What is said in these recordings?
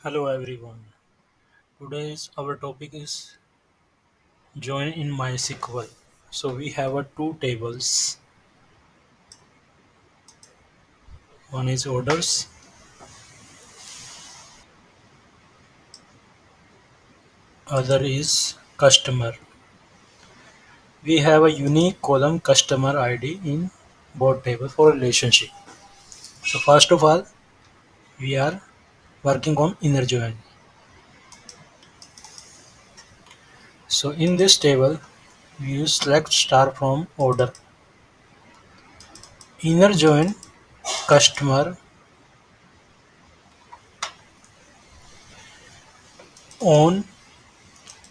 Hello everyone. Today's our topic is join in MySQL. So we have two tables. One is orders, other is customer. We have a unique column customer ID in both table for relationship. So first of all, we are working on inner join. So in this table, we use select star from order. Inner join customer on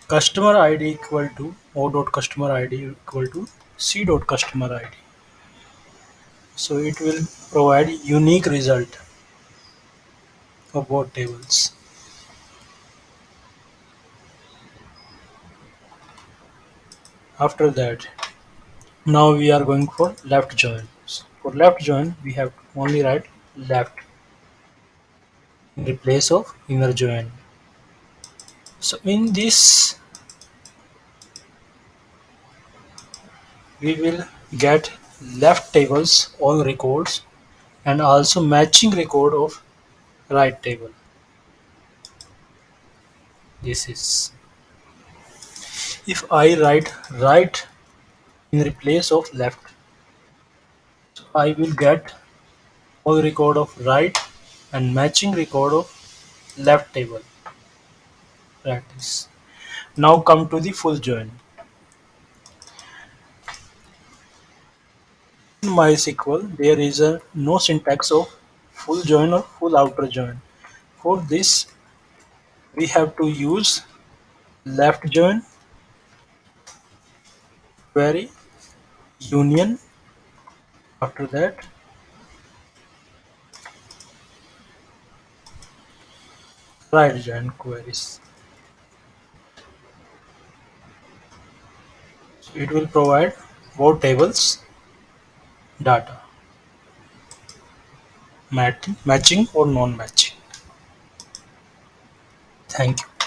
customer ID equal to O dot customer ID equal to C dot customer ID. So it will provide unique result of both tables. After that, now we are going for left join. So for left join, we have to only write left in the place of inner join. So in this, we will get left tables all records and also matching record of right table. This is if I write right in the place of left, so I will get all record of right and matching record of left table practice. Now come to the full join. In MySQL, there is a no syntax of full join or full outer join. For this, we have to use left join, query, union. After that, right join queries. So it will provide both tables data, matching or non-matching. Thank you.